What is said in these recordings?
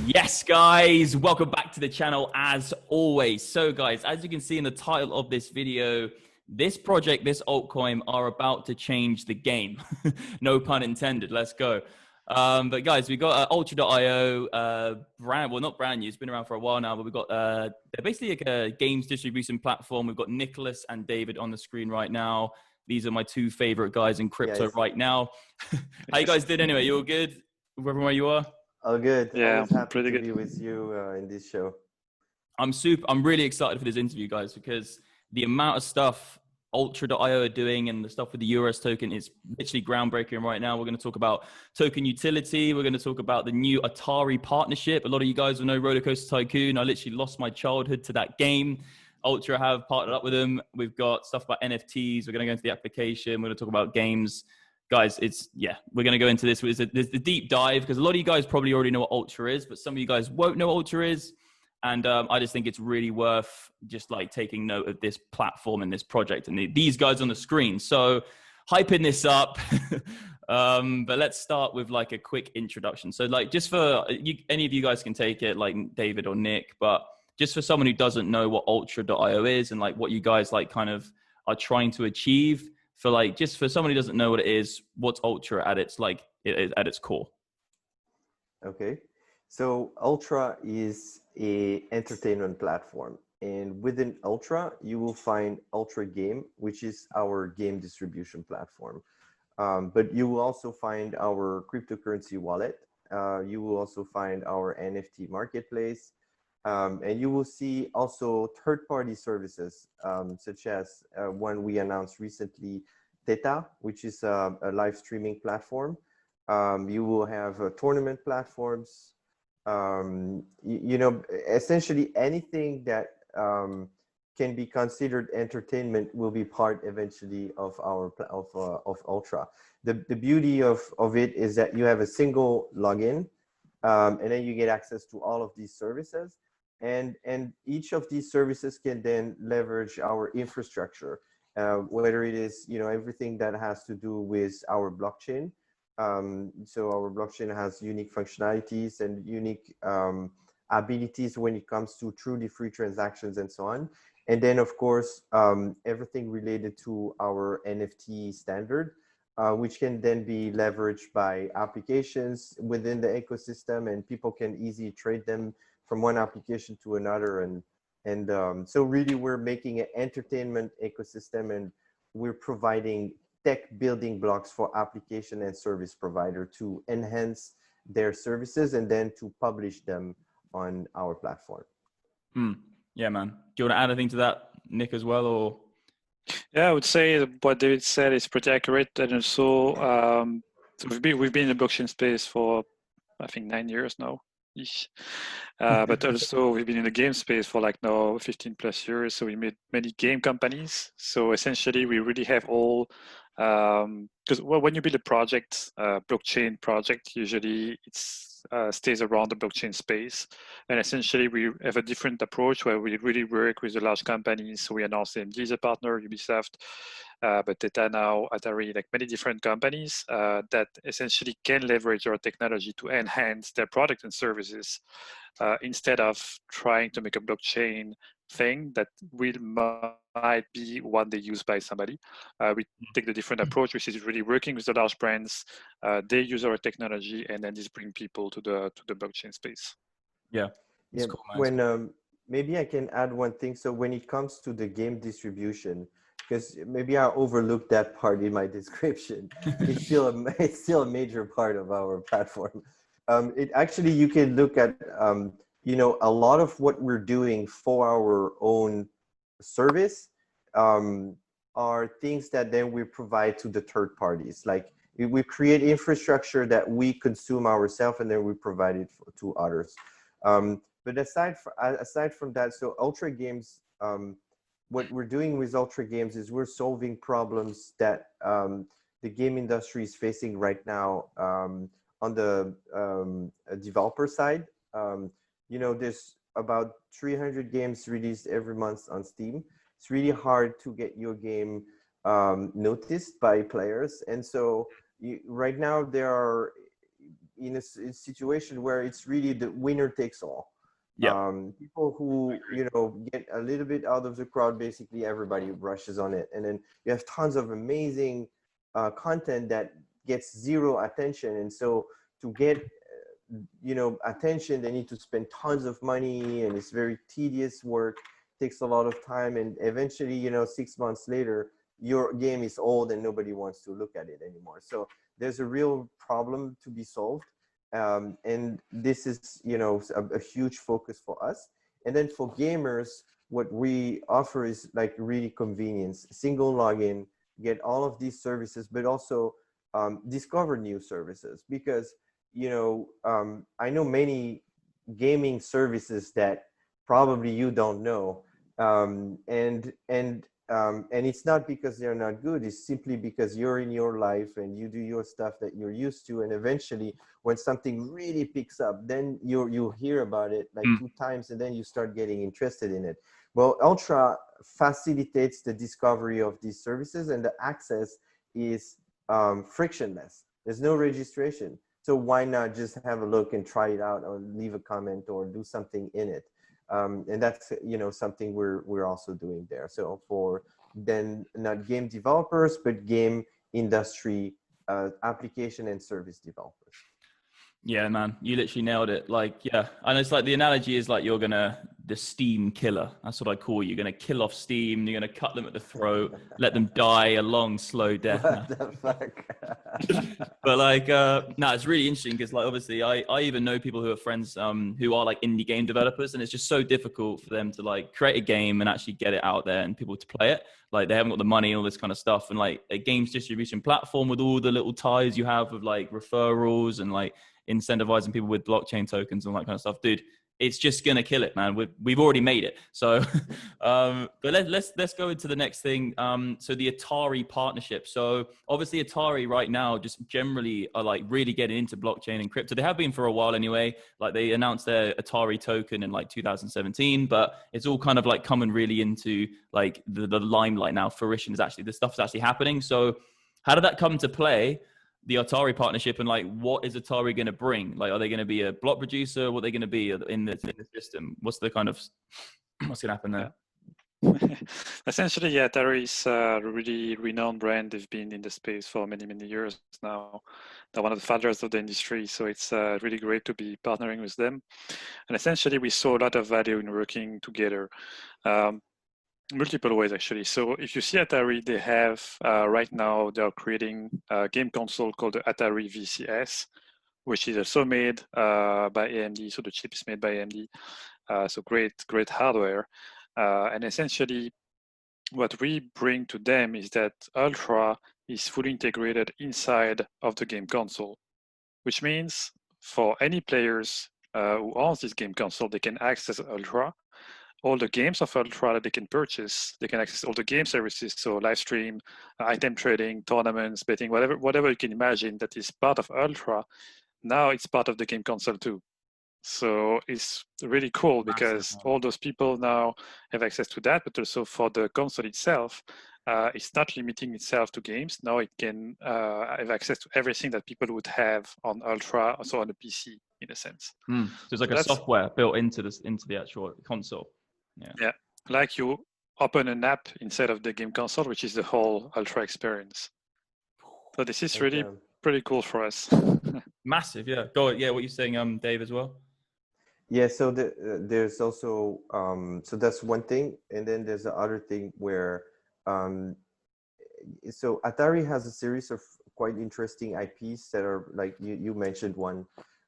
Yes, guys, welcome back to the channel as always. So guys, as you can see in the title of this video, this project, this altcoin are about to change the game. No pun intended. Let's go. But guys, we got Ultra.io, well, not brand new. It's been around for a while now, but we've got, they're basically like a games distribution platform. We've got Nicholas and David on the screen right now. These are my two favorite guys in crypto right now. How you guys doing anyway? You all good? Where you are? Oh, good. Yeah, Always happy pretty to good. be with you in this show. I'm really excited for this interview, guys, because the amount of stuff Ultra.io are doing and the stuff with the UOS token is literally groundbreaking right now. We're going to talk about token utility. We're going to talk about the new Atari Partnership. A lot of you guys will know Roller Coaster Tycoon. I literally lost my childhood to that game. Ultra have partnered up with them. We've got stuff about NFTs. We're going to go into the application. We're going to talk about games. Guys, we're going to go into this. There's the deep dive because a lot of you guys probably already know what Ultra is, but some of you guys won't know what Ultra is. And I just think it's really worth just like taking note of this platform and this project and these guys on the screen. So hyping this up. But let's start with like a quick introduction. So like just for any of you guys can take it, like David or Nick, but just for someone who doesn't know what Ultra.io is and like what you guys like kind of are trying to achieve, for like just for someone who doesn't know what it is, what's Ultra at its like at its core? Okay, so Ultra is a entertainment platform, and within Ultra you will find Ultra Game, which is our game distribution platform. But you will also find our cryptocurrency wallet. You will also find our NFT marketplace. And you will see also third-party services, such as one we announced recently, Theta, which is a live streaming platform. You will have tournament platforms. Essentially anything that can be considered entertainment will be part eventually of our of Ultra. The beauty of it is that you have a single login, and then you get access to all of these services. And each of these services can then leverage our infrastructure, whether it is everything that has to do with our blockchain. So our blockchain has unique functionalities and unique abilities when it comes to truly free transactions and so on. And then of course everything related to our NFT standard, which can then be leveraged by applications within the ecosystem, and people can easily trade them from one application to another. And so really we're making an entertainment ecosystem, and we're providing tech building blocks for application and service provider to enhance their services and then to publish them on our platform. Yeah, man. Do you want to add anything to that, Nick, as well, or? Yeah, I would say what David said is pretty accurate. And also, so we've been in the blockchain space for, I think, 9 years now. But also we've been in the game space for like now 15 plus years. So we made many game companies. So essentially we really have all, because when you build a project, blockchain project, usually it's stays around the blockchain space. And essentially we have a different approach where we really work with the large companies. So we announced AMD as a partner, Ubisoft, but Theta now, Atari, like many different companies that essentially can leverage our technology to enhance their product and services instead of trying to make a blockchain thing that might be one day used by somebody. We take the different approach, which is really working with the large brands. They use our technology, and then just bring people to the blockchain space. Yeah, yeah. Cool, man. Maybe I can add one thing. So when it comes to the game distribution, because maybe I overlooked that part in my description, it's still a major part of our platform. It actually, you can look at a lot of what we're doing for our own service are things that then we provide to the third parties. Like we create infrastructure that we consume ourselves, and then we provide it to others. But aside from that, so Ultra Games, what we're doing with Ultra Games is we're solving problems that the game industry is facing right now on the developer side. There's about 300 games released every month on Steam. It's really hard to get your game noticed by players. And so right now there are in a situation where it's really the winner takes all. Yeah. People who, you know, get a little bit out of the crowd, basically everybody rushes on it. And then you have tons of amazing content that gets zero attention. And so to get, you know, attention, they need to spend tons of money, and it's very tedious work, takes a lot of time. And eventually, you know, 6 months later, your game is old and nobody wants to look at it anymore. So there's a real problem to be solved. And this is, you know, a huge focus for us. And then for gamers, what we offer is like really convenience, single login, get all of these services, but also discover new services. Because, you know, I know many gaming services that probably you don't know. And it's not because they're not good. It's simply because you're in your life and you do your stuff that you're used to. And eventually, when something really picks up, then you hear about it like 2 times, and then you start getting interested in it. Well, Ultra facilitates the discovery of these services, and the access is frictionless. There's no registration. So why not just have a look and try it out, or leave a comment or do something in it? And that's, you know, something we're also doing there. So for then not game developers, but game industry application and service developers. Yeah, man, you literally nailed it. Like, yeah, and it's like the analogy is like the Steam killer. That's what I call you. You're gonna kill off Steam. You're gonna cut them at the throat, let them die a long, slow death. What the fuck? But like, no, it's really interesting because like obviously I even know people who are friends who are like indie game developers, and it's just so difficult for them to like create a game and actually get it out there and people to play it. Like they haven't got the money and all this kind of stuff, and like a games distribution platform with all the little ties you have of like referrals and like incentivizing people with blockchain tokens and all that kind of stuff, dude. It's just gonna kill it, man. We've already made it. So, but let's go into the next thing. So the Atari Partnership. So obviously Atari right now just generally are like really getting into blockchain and crypto. They have been for a while anyway. Like they announced their Atari token in like 2017, but it's all kind of like coming really into like the limelight now. Fruition is actually, this stuff's actually happening. So how did that come into play? The Atari partnership, and like what is Atari going to bring? Like, are they going to be a block producer? What are they going to be in the system? What's the kind of what's going to happen there? Yeah. Essentially, yeah, Atari is a really renowned brand. They've been in the space for many, many years now. They're one of the fathers of the industry, so it's really great to be partnering with them. And essentially, we saw a lot of value in working together. Multiple ways, actually. So if you see Atari, they have right now, they're creating a game console called the Atari VCS, which is also made by AMD. So the chip is made by AMD. So great hardware. And essentially, what we bring to them is that Ultra is fully integrated inside of the game console, which means for any players who owns this game console, they can access Ultra. All the games of Ultra that they can purchase, they can access all the game services, so live stream, item trading, tournaments, betting, whatever you can imagine that is part of Ultra. Now it's part of the game console too. So it's really cool because all those people now have access to that, but also for the console itself, it's not limiting itself to games. Now it can have access to everything that people would have on Ultra, also on the PC in a sense. So it's like a software built into the actual console. Yeah, like you open an app instead of the game console, which is the whole Ultra experience. So this is really pretty cool for us. Massive, yeah. Go, yeah. What you're saying, Dave, as well. Yeah. So there's also so that's one thing, and then there's the other thing where so Atari has a series of quite interesting IPs that are like you mentioned one.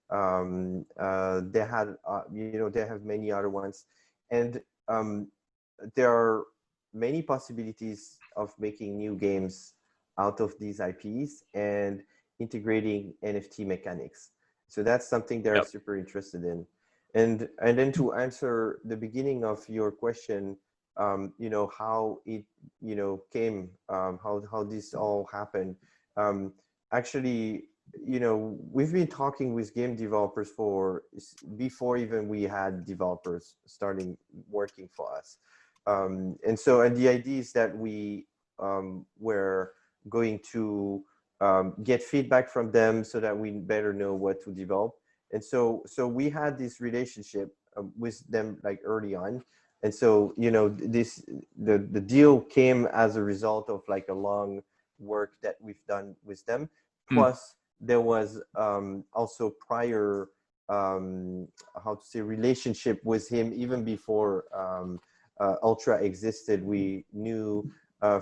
They had they have many other ones, and there are many possibilities of making new games out of these IPs and integrating NFT mechanics. So that's something they're super interested in. And then to answer the beginning of your question, how it came, how this all happened. Actually, we've been talking with game developers before even we had developers starting working for us. And the idea is that we were going to get feedback from them so that we better know what to develop. And so we had this relationship with them like early on. And so, you know, the deal came as a result of like a long work that we've done with them. Plus there was also prior, how to say, relationship with him even before Ultra existed. We knew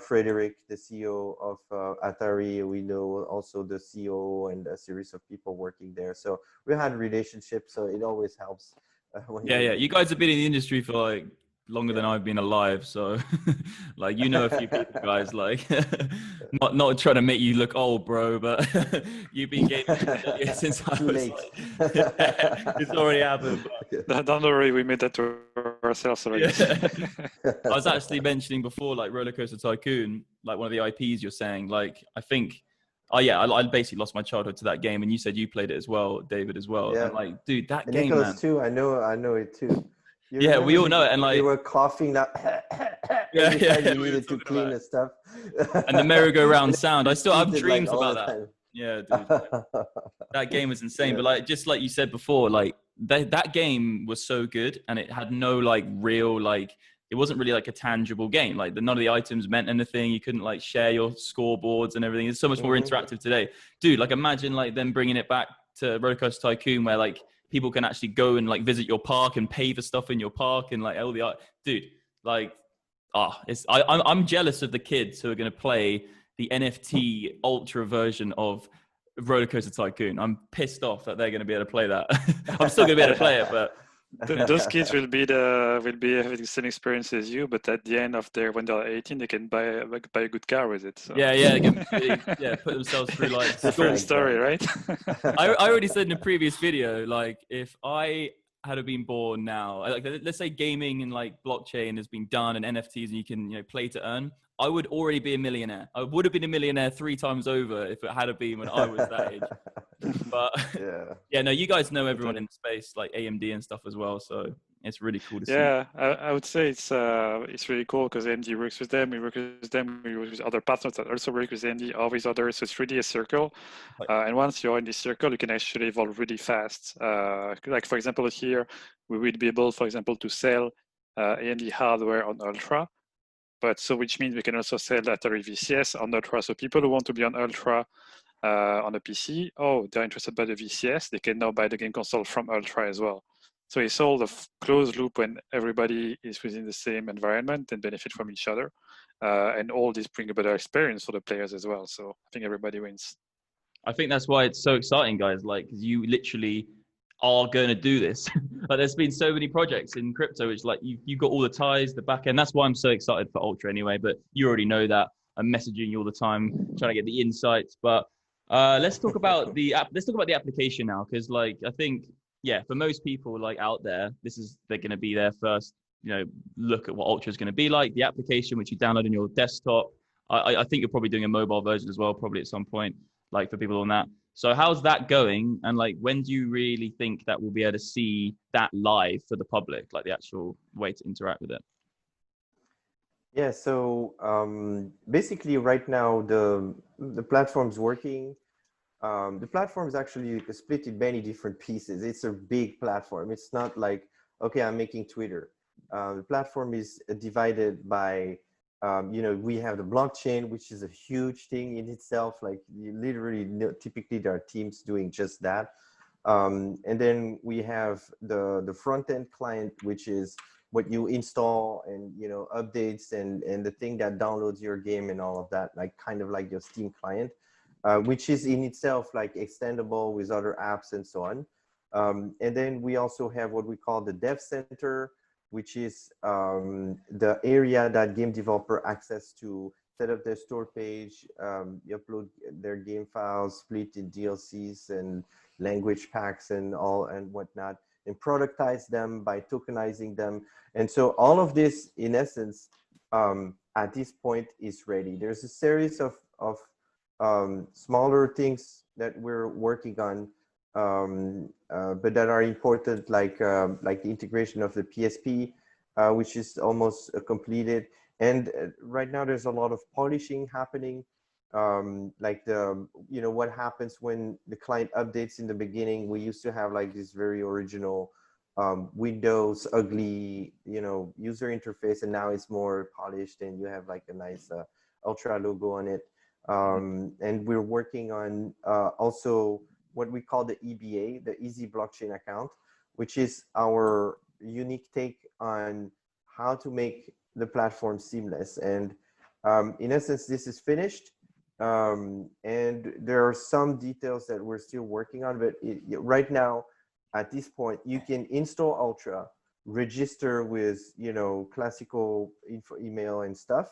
Frederick, the CEO of Atari. We know also the CEO and a series of people working there. So we had a relationship. So it always helps. Yeah. You guys have been in the industry for like longer than I've been alive. So like, you know, a few people, guys, like not trying to make you look old, bro, but you've been gaming since I was like, it's already happened. Don't worry, we made that to ourselves already. I was actually mentioning before, like Roller Coaster Tycoon, like one of the IPs you're saying, like, I think, I basically lost my childhood to that game, and you said you played it as well, David, as well. Yeah. And like, dude, that and game, Nicholas man. too. I know it too. You Yeah, we all remember know it. And when like, you were coughing that every time you we were needed to talking clean about the stuff. and the merry-go-round And sound. I still have repeated, dreams like, all about the that. time. Yeah, dude. That game was insane. Yeah. But like, just like you said before, like that game was so good, and it had no like real, like, it wasn't really like a tangible game. Like none of the items meant anything. You couldn't like share your scoreboards and everything. It's so much more interactive today, dude. Like imagine like them bringing it back to Roller Coaster Tycoon, where like people can actually go and like visit your park and pay for stuff in your park and like all the art, dude. Like, I'm jealous of the kids who are going to play the NFT ultra version of Roller Coaster Tycoon. I'm pissed off that they're going to be able to play that. I'm still going to be able to play it, but those kids will be having the same experience as you, but at the end of when they're 18, they can buy a good car with it. So. Put themselves through like different story, right? I already said in a previous video, like if I had been born now, like let's say gaming and like blockchain has been done and NFTs and you can, you know, play to earn, I would already be a millionaire. I would have been a millionaire 3 times over if it had been when I was that age. But no, you guys know everyone in the space, like AMD and stuff as well. So it's really cool to see. Yeah, I would say it's really cool because AMD works with them. We work with them. We work with other partners that also work with AMD, all these others. So it's really a circle. And once you're in this circle, you can actually evolve really fast. Like for example, here we will be able, for example, to sell AMD hardware on Ultra. But so which means we can also sell Atari VCS on Ultra. So people who want to be on Ultra on a PC, they're interested by the VCS, they can now buy the game console from Ultra as well. So it's all the closed loop when everybody is within the same environment and benefit from each other. And all this bring a better experience for the players as well. So I think everybody wins. I think that's why it's so exciting, guys. Like, 'cause you literally are going to do this. Like, there's been so many projects in crypto, which like you've got all the ties, the back end. That's why I'm so excited for Ultra anyway. But you already know that I'm messaging you all the time, trying to get the insights. But let's talk about the app. Let's talk about the application now, because like I think, for most people like out there, they're going to be their first, you know, look at what Ultra is going to be like. The application which you download on your desktop. I think you're probably doing a mobile version as well, probably at some point, like for people on that. So how's that going? And like, when do you really think that we'll be able to see that live for the public, like the actual way to interact with it? Yeah, so basically right now the platform's working. The platform is actually split in many different pieces. It's a big platform. It's not like, okay, I'm making Twitter. The platform is divided by, we have the blockchain, which is a huge thing in itself. Like you literally, typically there are teams doing just that. And then we have the front end client, which is what you install and, updates and the thing that downloads your game and all of that, like kind of like your Steam client. Which is in itself like extendable with other apps and so on. And then we also have what we call the dev center, which is the area that game developer access to set up their store page, you upload their game files, split in DLCs and language packs and whatnot, and productize them by tokenizing them. And so all of this, in essence, at this point is ready. There's a series of smaller things that we're working on, but that are important, like the integration of the PSP, which is almost completed. And right now there's a lot of polishing happening like the, you know, what happens when the client updates in the beginning. We used to have like this very original Windows ugly, you know, user interface, and now it's more polished and you have like a nice Ultra logo on it. And we're working on also what we call the EBA, the Easy Blockchain Account, which is our unique take on how to make the platform seamless. And in essence, this is finished. And there are some details that we're still working on, but right now, at this point, you can install Ultra, register with, you know, classical info, email and stuff.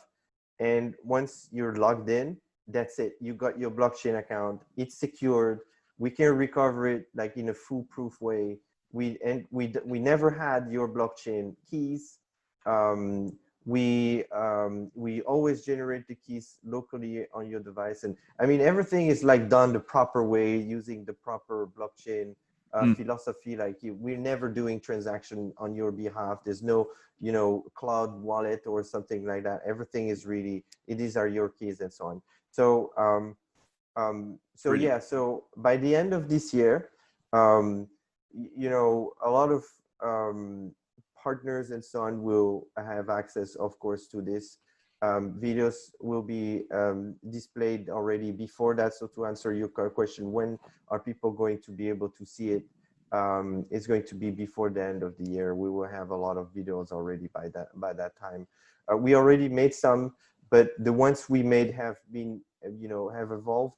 And once you're logged in, that's it. You got your blockchain account. It's secured. We can recover it like in a foolproof way. We never had your blockchain keys. We always generate the keys locally on your device, and I mean everything is like done the proper way using the proper blockchain philosophy. Like we're never doing transaction on your behalf. There's no, you know, cloud wallet or something like that. Everything is really, these are your keys and so on. So yeah, so by the end of this year, you know, a lot of partners and so on will have access, of course, to this. Videos will be displayed already before that. So to answer your question, when are people going to be able to see it? It's going to be before the end of the year. We will have a lot of videos already by that time. We already made some, but the ones we made have been, you know, have evolved.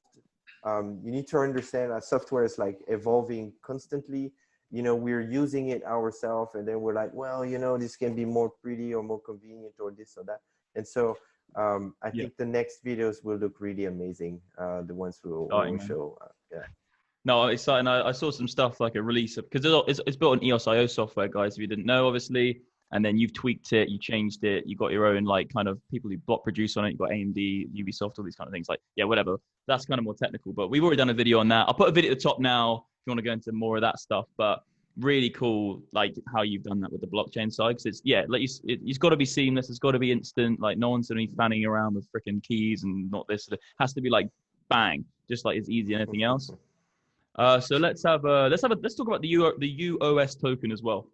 You need to understand that software is like evolving constantly. You know, we're using it ourselves, and then we're like, well, you know, this can be more pretty or more convenient or this or that. And so I think the next videos will look really amazing. The ones we'll show. Yeah. No, it's exciting. I saw some stuff like a release of, because it's built on EOS.io software, guys, if you didn't know, obviously. And then you've tweaked it, you changed it, you got your own like kind of people who block produce on it. You got AMD, Ubisoft, all these kind of things. Like, yeah, whatever. That's kind of more technical, but we've already done a video on that. I'll put a video at the top now if you want to go into more of that stuff. But really cool, like how you've done that with the blockchain side. Because it's, yeah, like it's got to be seamless. It's got to be instant. Like no one's going to be fanning around with freaking keys and not this. It has to be like bang, just like it's easy as anything else. So let's talk about the UOS token as well,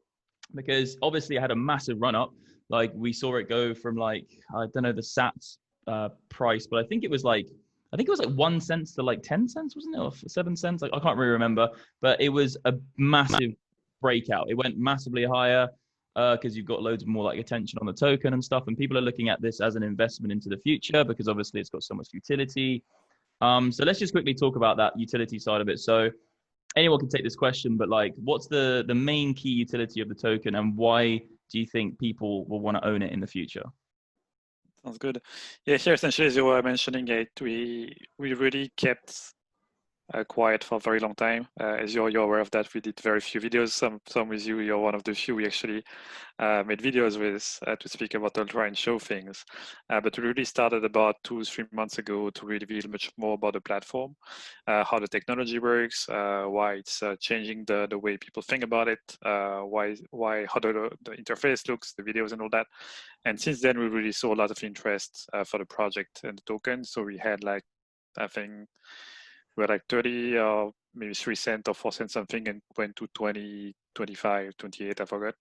because obviously it had a massive run up. Like we saw it go from like, I don't know the SATs price, but I think it was like 1 cent to like 10 cents, wasn't it? Or 7 cents? Like I can't really remember, but it was a massive breakout. It went massively higher because you've got loads more like attention on the token and stuff. And people are looking at this as an investment into the future because obviously it's got so much utility. So let's just quickly talk about that utility side of it. So anyone can take this question, but like, what's the main key utility of the token, and why do you think people will want to own it in the future? Sounds good. Yeah, here essentially, as you were mentioning it, we really kept quiet for a very long time. As you're aware of that, we did very few videos. Some with you, you're one of the few we actually made videos with to speak about Ultra and show things. But we really started about 2-3 months ago to reveal much more about the platform, how the technology works, why it's changing the way people think about it, how the interface looks, the videos and all that. And since then, we really saw a lot of interest for the project and the token. So we had like, I think, we were like 30 or maybe 3 cents or 4 cents something, and went to 20, 25, 28, I forgot.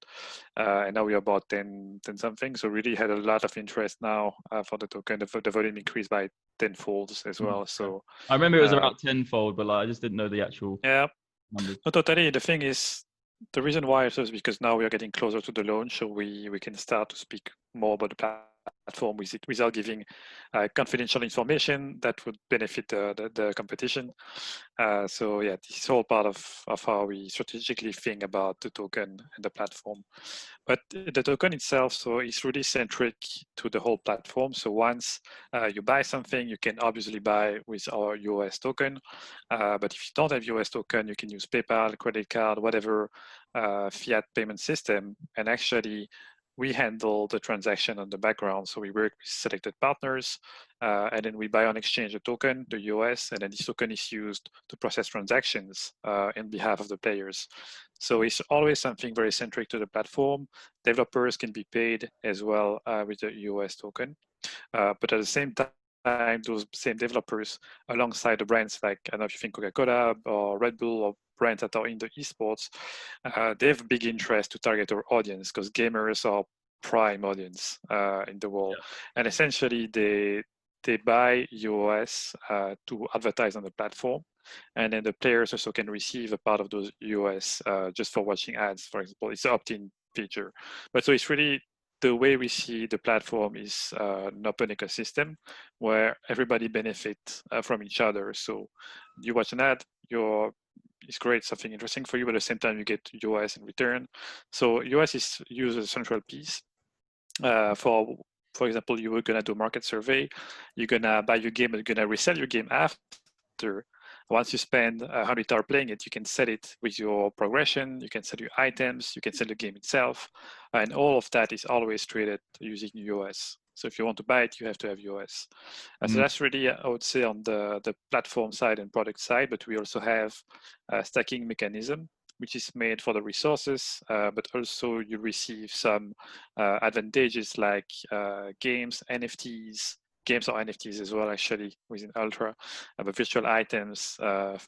And now we're about 10 something. So really had a lot of interest now for the token. The volume increased by 10-folds as well. So I remember it was about 10-fold, but like, I just didn't know the actual numbers. No, totally. The thing is, the reason why is because now we are getting closer to the launch, so we can start to speak more about the platform without giving confidential information that would benefit the competition. So yeah, this is all part of how we strategically think about the token and the platform. But the token itself, so it's really centric to the whole platform. So once you buy something, you can obviously buy with our UOS token. But if you don't have UOS token, you can use PayPal, credit card, whatever fiat payment system. And actually, we handle the transaction on the background. So we work with selected partners, and then we buy on exchange a token, the UOS, and then this token is used to process transactions on behalf of the players. So it's always something very centric to the platform. Developers can be paid as well with the UOS token. But at the same time those same developers alongside the brands like, I don't know if you think Coca-Cola or Red Bull or brands that are in the esports, they have big interest to target our audience because gamers are prime audience in the world. Yeah. And essentially they buy UOS to advertise on the platform. And then the players also can receive a part of those UOS just for watching ads, for example. It's an opt-in feature. But so it's really the way we see the platform is an open ecosystem where everybody benefits from each other. So you watch an ad, it's great, something interesting for you, but at the same time you get UOS in return. So UOS is used as a central piece for example, you were gonna do a market survey, you're gonna buy your game, and you're gonna resell your game after. Once you spend 100 hours playing it, you can sell it with your progression, you can sell your items, you can sell the game itself, and all of that is always traded using UOS. So if you want to buy it, you have to have UOS. So that's really, I would say, on the platform side and product side, but we also have a stacking mechanism which is made for the resources, but also you receive some advantages like games, NFTs, games or NFTs as well, actually, within Ultra, but virtual items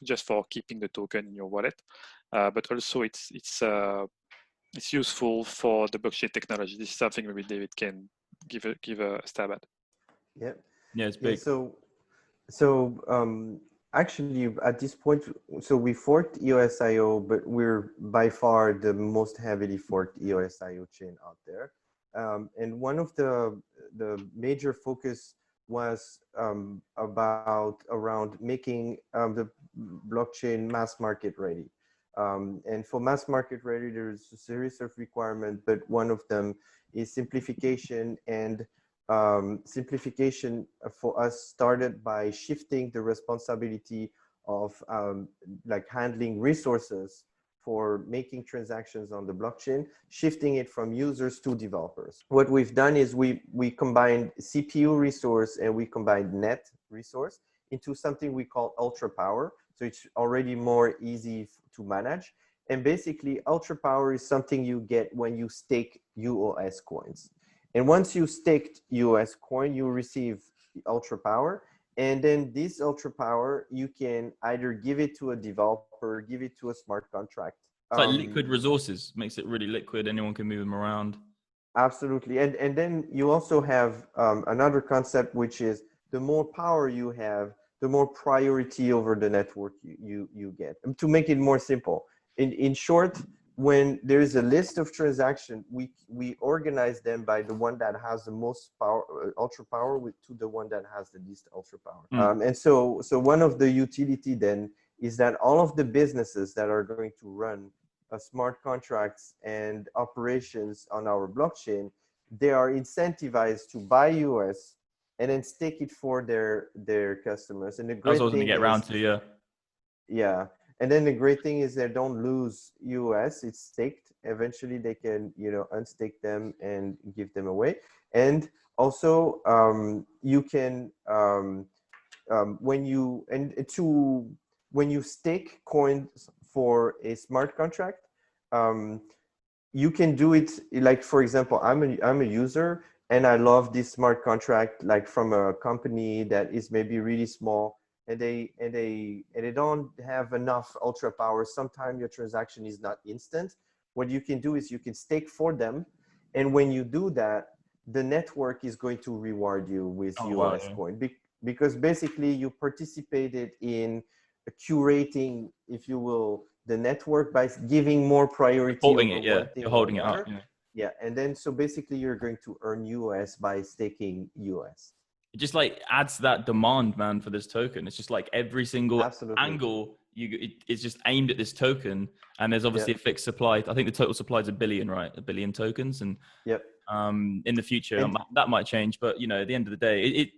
just for keeping the token in your wallet. But also it's useful for the blockchain technology. This is something maybe David can give a stab at. Yeah. Yeah, it's big. So actually at this point, so we forked EOS.io, but we're by far the most heavily forked EOS.io chain out there. And one of the major focus was around making the blockchain mass market ready. And for mass market ready, there's a series of requirements, but one of them is simplification, and simplification for us started by shifting the responsibility of like handling resources for making transactions on the blockchain, shifting it from users to developers. What we've done is we combined CPU resource and we combined net resource into something we call Ultra Power. So it's already more easy to manage. And basically Ultra Power is something you get when you stake UOS coins. And once you staked UOS coin, you receive Ultra Power. And then this Ultra Power, you can either give it to a developer, give it to a smart contract. It's like liquid resources, makes it really liquid. Anyone can move them around. Absolutely. And then you also have another concept, which is the more power you have, the more priority over the network you get. And to make it more simple, in short, when there is a list of transactions, we organize them by the one that has the most power, Ultra Power, to the one that has the least Ultra Power. And so one of the utility then is that all of the businesses that are going to run smart contracts and operations on our blockchain, they are incentivized to buy UOS and then stake it for their customers. And the great thing to get around to, yeah. And then the great thing is they don't lose UOS. It's staked. Eventually they can, unstake them and give them away. And also you can, when you stake coins for a smart contract, you can do it like, for example, I'm a user and I love this smart contract, like from a company that is maybe really small, and they don't have enough Ultra Power. Sometimes your transaction is not instant. What you can do is you can stake for them, and when you do that, the network is going to reward you with UOS coin, because basically you participated in curating, if you will, the network by giving more priority. You're holding it up. Yeah, and then so basically you're going to earn UOS by staking UOS. It just like adds that demand, man, for this token. It's just like every single angle it's just aimed at this token, and there's obviously a fixed supply. I think the total supply is 1 billion, right? 1 billion tokens, and in the future that might change. But at the end of the day,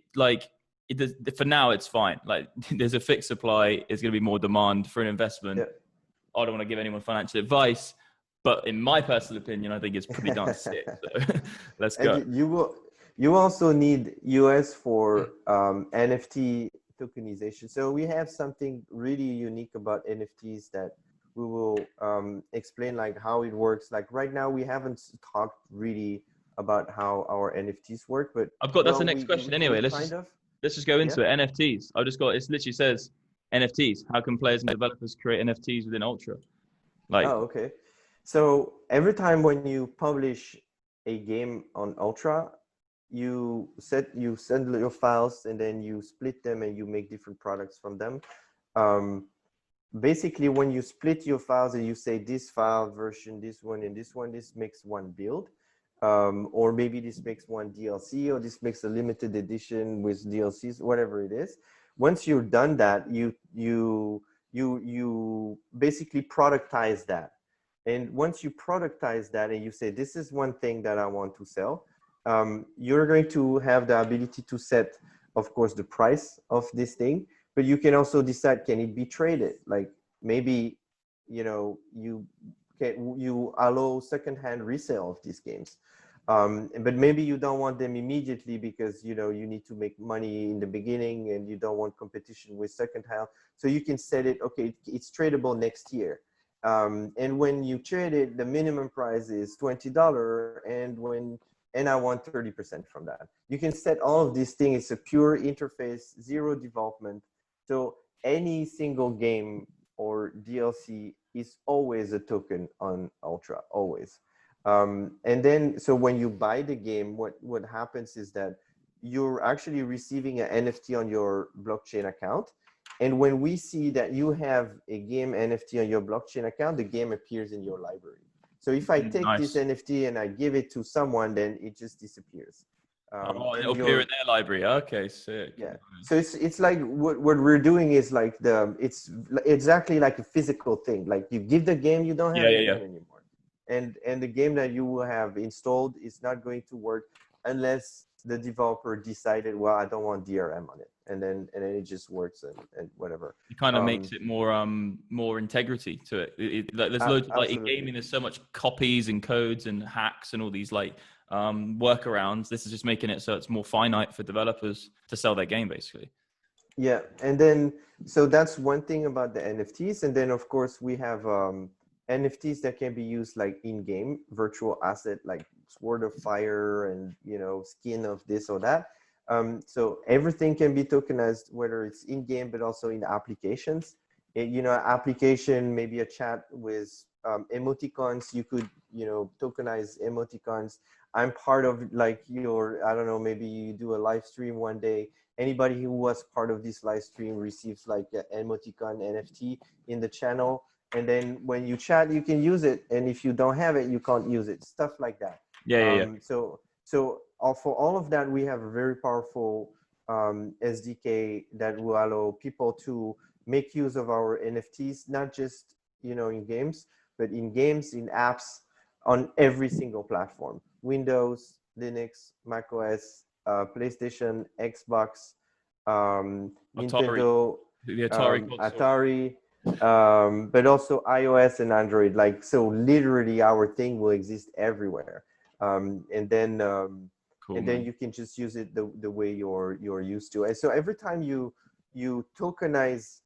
for now it's fine. Like there's a fixed supply. There's going to be more demand for an investment. I don't want to give anyone financial advice, but in my personal opinion, I think it's pretty darn sick. So let's go. And you also need UOS for NFT tokenization. So we have something really unique about NFTs that we will explain, like how it works. Like right now, we haven't talked really about how our NFTs work, but that's the next question anyway. let's just go into Yeah. it. NFTs. I just got, it literally says NFTs. How can players and developers create NFTs within Ultra? Like, Oh, okay. So every time when you publish a game on Ultra, you send your files and then you split them and you make different products from them. Um, Basically, when you split your files and you say this file version, this one and this one, this makes one build, or maybe this makes one DLC, or this makes a limited edition with DLCs, whatever it is. Once you've done that, you basically productize that. And once you productize that and you say, this is one thing that I want to sell, you're going to have the ability to set, of course, the price of this thing, but you can also decide, can it be traded? Like maybe, you allow secondhand resale of these games. But maybe you don't want them immediately because, you need to make money in the beginning and you don't want competition with secondhand. So you can set it, okay, it's tradable next year. And when you trade it, the minimum price is $20, and I want 30% from that. You can set all of these things. It's a pure interface, zero development. So any single game or DLC is always a token on Ultra, always. And then, so when you buy the game, what happens is that you're actually receiving an NFT on your blockchain account. And when we see that you have a game NFT on your blockchain account, the game appears in your library. So if I take this NFT and I give it to someone, then it just disappears. and And it'll appear in their library. Okay, sick. yeah. So it's like what we're doing is like it's exactly like a physical thing. Like you give the game, you don't have the game anymore. And the game that you will have installed is not going to work unless the developer decided, well, I don't want DRM on it, and then it just works and whatever. It kind of makes it more integrity to it. Like, there's loads of, like, in gaming, there's so much copies and codes and hacks and all these like workarounds. This is just making it so it's more finite for developers to sell their game, basically. Yeah, and then so that's one thing about the NFTs, and then of course we have NFTs that can be used like in-game virtual asset, like Sword of Fire and skin of this or that. So everything can be tokenized, whether it's in-game but also in applications. Application, maybe a chat with emoticons. You could tokenize emoticons. I'm part of like I don't know, maybe you do a live stream one day. Anybody who was part of this live stream receives like an emoticon NFT in the channel. And then when you chat, you can use it. And if you don't have it, you can't use it. Stuff like that. So for all of that, we have a very powerful SDK that will allow people to make use of our NFTs, not just in games, but in games, in apps, on every single platform: Windows, Linux, macOS, PlayStation, Xbox, Nintendo, the Atari console. Atari. But also iOS and Android. Like, so literally our thing will exist everywhere. And then you can just use it the way you're used to. And so every time you tokenize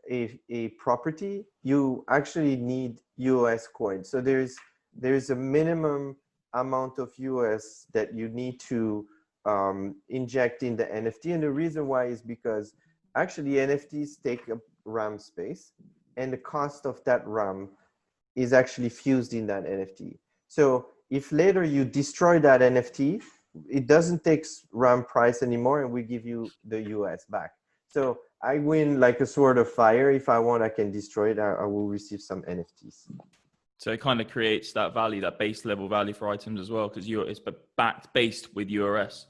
a property, you actually need UOS coins. So there's a minimum amount of UOS that you need to inject in the NFT. And the reason why is because actually NFTs take up RAM space, and the cost of that RAM is actually fused in that NFT. So if later you destroy that NFT, it doesn't take RAM price anymore, and we give you the US back. So I win like a Sword of Fire. If I want, I can destroy it. I will receive some NFTs. So it kind of creates that value, that base level value for items as well, because it's based with URS.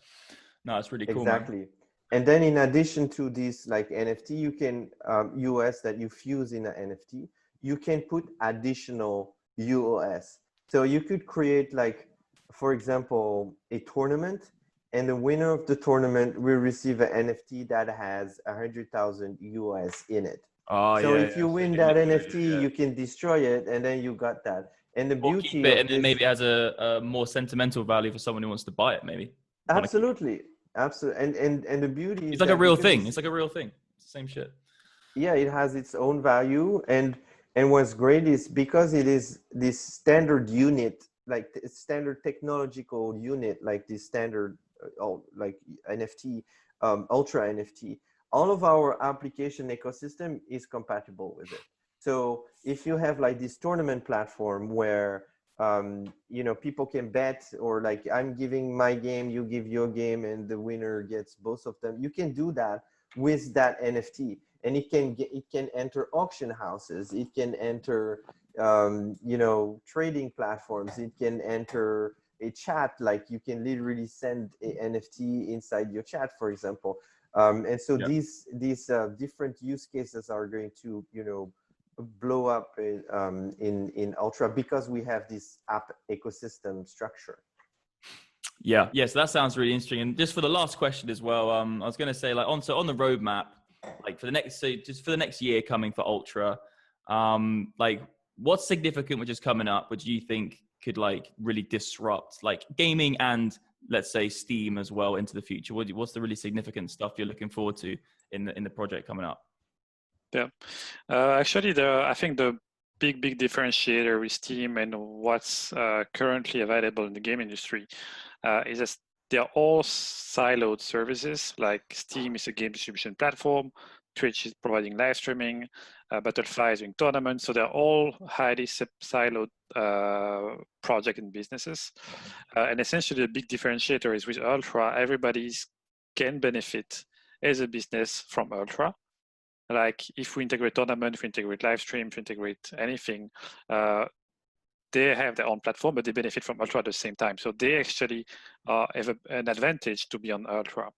No, it's really cool. Exactly. Man. And then in addition to this like NFT, you can UOS that you fuse in an NFT, you can put additional UOS. So you could create like, for example, a tournament, and the winner of the tournament will receive an NFT that has 100,000 UOS in it. So if you win that NFT, you can destroy it, and then you got that. And the beauty of and then maybe it has a more sentimental value for someone who wants to buy it, maybe. Absolutely. Absolutely. And the beauty is it's like a real thing. It's like a real thing. It's the same shit. Yeah, it has its own value. And what's great is because it is this standard unit, like standard technological unit, like this standard like NFT, Ultra NFT, all of our application ecosystem is compatible with it. So if you have like this tournament platform where you know, people can bet, or like I'm giving my game, you give your game, and the winner gets both of them, you can do that with that NFT, and it can enter auction houses, it can enter you know, trading platforms, it can enter a chat, like you can literally send a NFT inside your chat, for example. And so these different use cases are going to, you know, blow up in Ultra, because we have this app ecosystem structure. Yeah. Yes, that sounds really interesting. And just for the last question as well, I was going to say, like, on the roadmap, like for the next, so just for the next year coming for Ultra, like what's significant which is coming up, which you think could like really disrupt like gaming and, let's say, Steam as well into the future? What's the really significant stuff you're looking forward to in the project coming up? Yeah, actually, I think the big differentiator with Steam and what's currently available in the game industry is that they're all siloed services. Like Steam is a game distribution platform, Twitch is providing live streaming, Battlefy is doing tournaments. So they're all highly siloed projects and businesses. And essentially, the big differentiator is with Ultra, everybody can benefit as a business from Ultra. Like if we integrate tournament, if we integrate live stream, if we integrate anything, they have their own platform, but they benefit from Ultra at the same time. So they actually have an advantage to be on Ultra.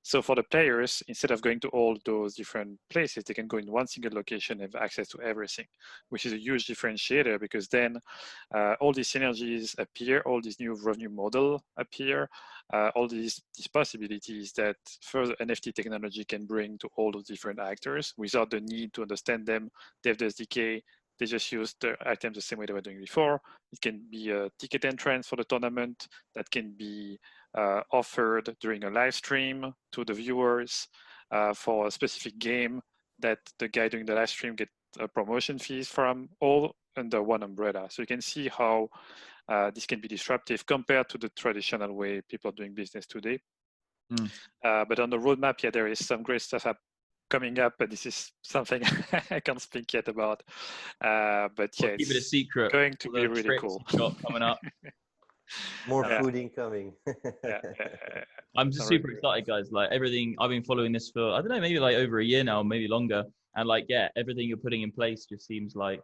So for the players, instead of going to all those different places, they can go in one single location and have access to everything, which is a huge differentiator, because then all these synergies appear, all these new revenue model appear, all these possibilities that further NFT technology can bring to all those different actors without the need to understand them. They have the SDK. They just use the items the same way they were doing before. It can be a ticket entrance for the tournament that can be offered during a live stream to the viewers for a specific game that the guy doing the live stream get promotion fees from, all under one umbrella. So you can see how this can be disruptive compared to the traditional way people are doing business today. But on the roadmap, yeah, there is some great stuff coming up, but this is something I can't speak yet about. But yeah, keep it a secret. Going to be really cool. Coming up. More food incoming. I'm just super excited, guys. Like everything, I've been following this for, I don't know, maybe like over a year now, maybe longer. And like, yeah, everything you're putting in place just seems like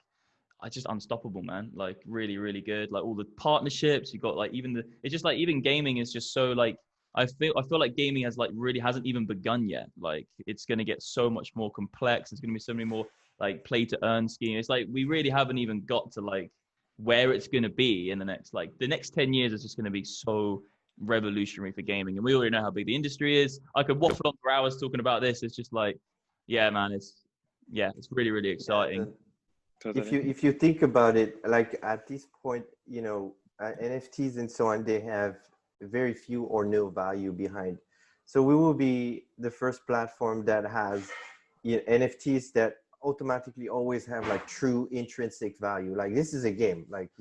just unstoppable, man. Like really, really good. Like all the partnerships you got, like it's just like even gaming is just so like, I feel like gaming hasn't even begun yet. Like it's going to get so much more complex. There's going to be so many more like play to earn schemes. It's like we really haven't even got to like where it's going to be in the next 10 years is just going to be so revolutionary for gaming. And we already know how big the industry is. I could waffle on for hours talking about this. It's just like, yeah, man, it's really, really exciting. If you think about it, like at this point, you know, NFTs and so on, they have very few or no value behind. So we will be the first platform that has NFTs that automatically always have like true intrinsic value. Like this is a game. Like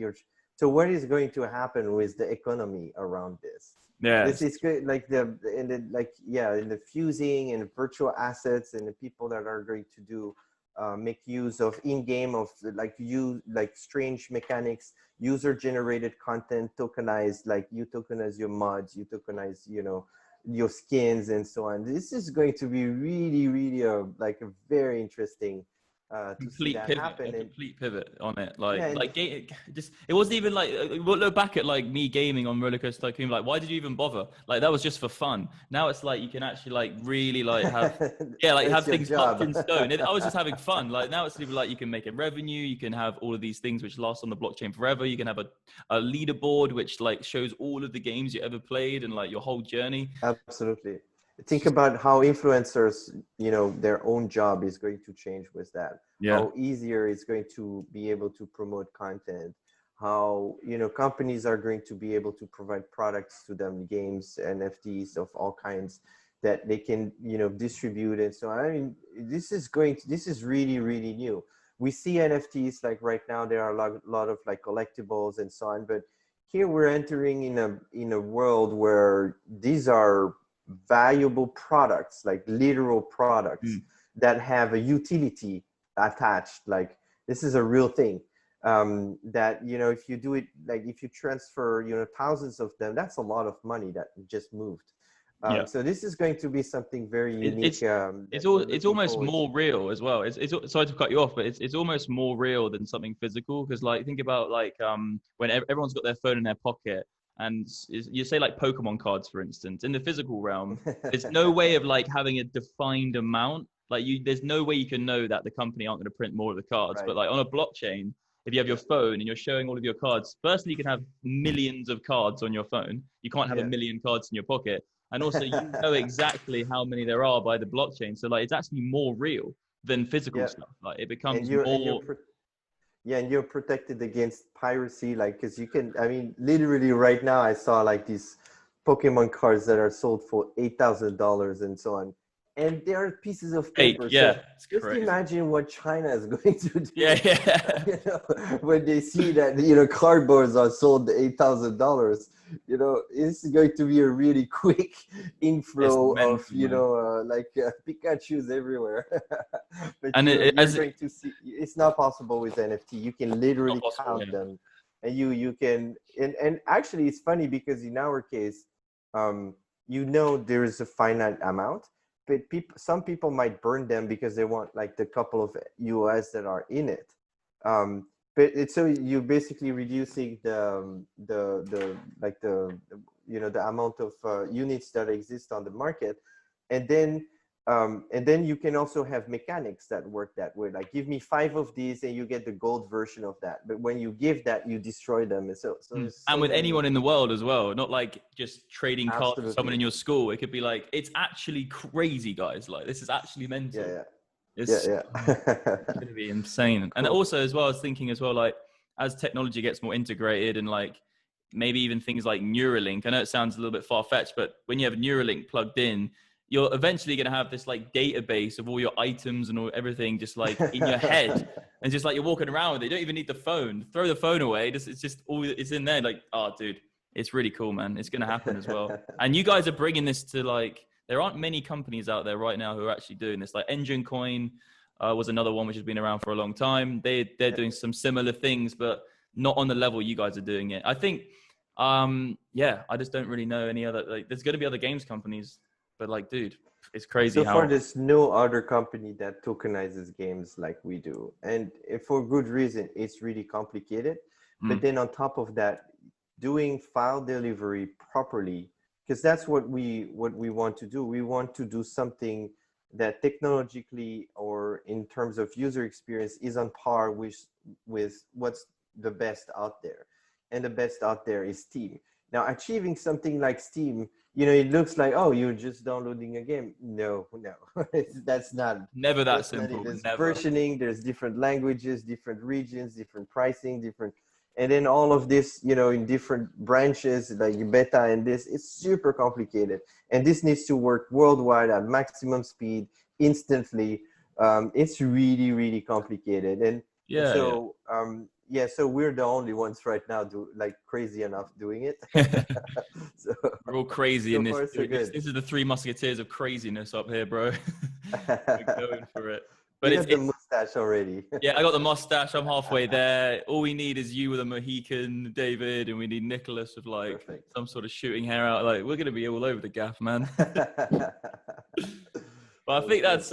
so what is going to happen with the economy around this? Yeah, this is good. Like in the fusing and virtual assets and the people that are going to do make use of in-game of like strange mechanics, user-generated content, tokenized, like you tokenize your mods, you tokenize, you know, your skins and so on. This is going to be really, really a very interesting complete pivot on it. It wasn't even like, look back at like me gaming on Roller Coaster Tycoon, like why did you even bother? Like that was just for fun. Now it's like you can actually like really like have have things locked in stone. I was just having fun. Like now it's even like you can make a revenue, you can have all of these things which last on the blockchain forever. You can have a leaderboard which like shows all of the games you ever played and like your whole journey. Absolutely. Think about how influencers, you know, their own job is going to change with that. Yeah. How easier it's going to be able to promote content. How, you know, companies are going to be able to provide products to them, games, NFTs of all kinds that they can, you know, distribute. And so, I mean, this is really, really new. We see NFTs like right now, there are a lot of like collectibles and so on, but here we're entering in a world where these are valuable products, like literal products that have a utility attached. Like this is a real thing. That, you know, if you do it, like if you transfer, you know, thousands of them, that's a lot of money that just moved. So this is going to be something very unique. It's almost more real as well. It's sorry to cut you off, but it's almost more real than something physical. Because like think about like when everyone's got their phone in their pocket, and you say like Pokemon cards, for instance, in the physical realm, there's no way of like having a defined amount. Like there's no way you can know that the company aren't going to print more of the cards. Right. But like on a blockchain, if you have your phone and you're showing all of your cards, firstly, you can have millions of cards on your phone. You can't have a million cards in your pocket. And also, you know exactly how many there are by the blockchain. So, like, it's actually more real than physical stuff. Like, it becomes more. And you're protected against piracy. Like, because you can, I mean, literally right now, I saw like these Pokemon cards that are sold for $8,000 and so on. And they are pieces of paper. So just imagine what China is going to do. You know, when they see that, you know, cardboards are sold $8,000, you know, it's going to be a really quick inflow of, you know, like Pikachu's everywhere. But and you're going to see, it's not possible with NFT. You can literally count them, and you can, and actually it's funny because in our case, you know, there is a finite amount. But some people might burn them because they want like the couple of UOS that are in it. But it's so you're basically reducing the you know, the amount of units that exist on the market, and then you can also have mechanics that work that way. Like give me 5 of these and you get the gold version of that. But when you give that, you destroy them. And so and with anyone in the world as well, not like just trading cards with someone in your school. It could be like, it's actually crazy, guys. Like this is actually mental. It's going to be insane. Cool. And also as well, I was thinking as well, like as technology gets more integrated and like maybe even things like Neuralink, I know it sounds a little bit far-fetched, but when you have Neuralink plugged in, you're eventually going to have this like database of all your items and all everything just like in your head, and just like you're walking around with it. You don't even need the phone. Throw the phone away. It's just all it's in there. Like, oh, dude, it's really cool, man. It's going to happen as well. And you guys are bringing this to like, there aren't many companies out there right now who are actually doing this. Like Engine Coin was another one which has been around for a long time. They're doing some similar things, but not on the level you guys are doing it. I think, I just don't really know any other, like there's going to be other games companies. But like, dude, it's crazy. So far, there's no other company that tokenizes games like we do. And for good reason, it's really complicated. But then on top of that, doing file delivery properly, because that's what we want to do. We want to do something that technologically or in terms of user experience is on par with what's the best out there. And the best out there is Steam. Now, achieving something like Steam, you know, it looks like, oh, you're just downloading a game. No, that's not. Never that simple. There's versioning, there's different languages, different regions, different pricing, and then all of this, you know, in different branches, like beta and this, it's super complicated. And this needs to work worldwide at maximum speed, instantly. It's really, really complicated. And so we're the only ones right now crazy enough doing it. So, we're all crazy in this. This is the 3 musketeers of craziness up here, bro. We're going for it. But it's the mustache already. Yeah, I got the mustache. I'm halfway there. All we need is you with a Mohican, David, and we need Nicholas with like some sort of shooting hair out. Like we're gonna be all over the gaff, man. But I think that's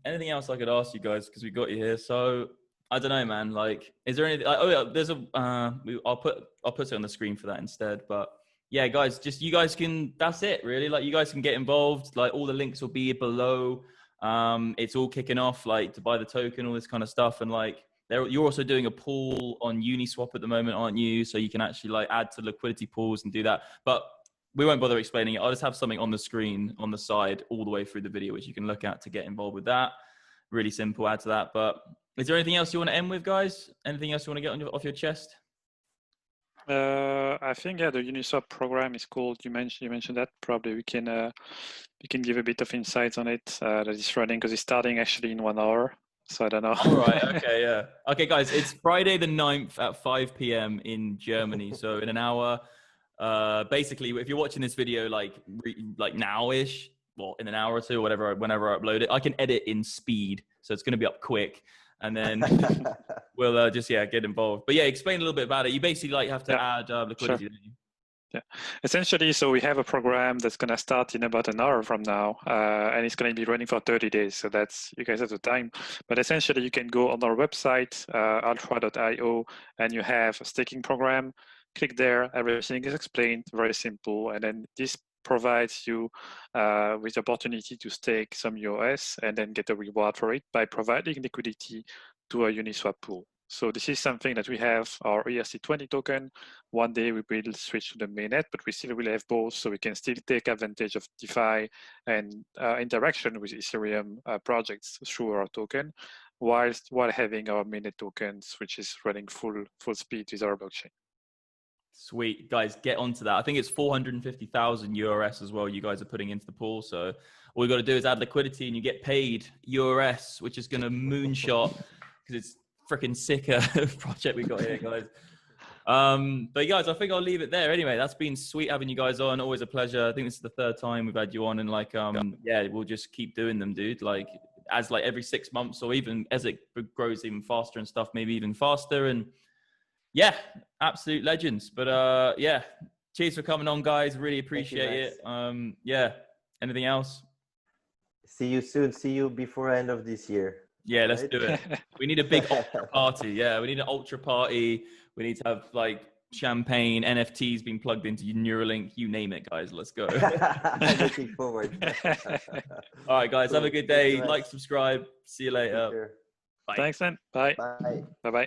anything else I could ask you guys because we got you here. So I don't know, man. Like, is there anything? There's a. I'll put it on the screen for that instead. But yeah, guys, just you guys can. That's it, really. Like, you guys can get involved. Like, all the links will be below. It's all kicking off, like to buy the token, all this kind of stuff, and like you're also doing a pool on Uniswap at the moment, aren't you? So you can actually like add to liquidity pools and do that. But we won't bother explaining it. I'll just have something on the screen on the side all the way through the video, which you can look at to get involved with that. Really simple. Add to that, but. Is there anything else you want to end with, guys? Anything else you want to get off your chest? I think the Uniswap program is cool. You mentioned that. Probably we can give a bit of insights on it. That is running because it's starting actually in 1 hour. So I don't know. All right. Okay. Yeah. Okay, guys. It's Friday the 9th at 5 p.m. in Germany. So in an hour. Basically, if you're watching this video like now-ish, well, in an hour or two, or whatever, whenever I upload it, I can edit in speed, so it's going to be up quick, and then we'll just get involved. But yeah, explain a little bit about it. You basically like have to add liquidity. Sure. Don't you? Yeah, essentially, so we have a program that's going to start in about an hour from now, and it's going to be running for 30 days. So that's, you guys have the time. But essentially, you can go on our website, ultra.io, and you have a staking program. Click there, everything is explained, very simple. And then this provides you with the opportunity to stake some UOS and then get a reward for it by providing liquidity to a Uniswap pool. So this is something that we have our ERC20 token. One day we will switch to the mainnet, but we still will have both, so we can still take advantage of DeFi and interaction with Ethereum projects through our token, while having our mainnet tokens, which is running full speed with our blockchain. Sweet, guys, get onto that. I think it's 450,000 URS as well you guys are putting into the pool. So all you got to do is add liquidity and you get paid URS, which is going to moonshot, because it's freaking sicker project we got here, guys. But guys, I think I'll leave it there. Anyway, that's been sweet having you guys on. Always a pleasure. I think this is the third time we've had you on, and like we'll just keep doing them, dude. Like as like every 6 months, or even as it grows even faster and stuff, maybe even faster. And yeah, absolute legends. But cheers for coming on, guys. Really appreciate it. Anything else? See you soon. See you before end of this year. Yeah, let's do it. We need a big ultra party. Yeah, we need an ultra party. We need to have like champagne, NFTs being plugged into Neuralink. You name it, guys. Let's go. Looking forward. All right, guys. Have a good day. Like, subscribe. See you later. Sure. Bye. Thanks, then. Bye. Bye. Bye-bye.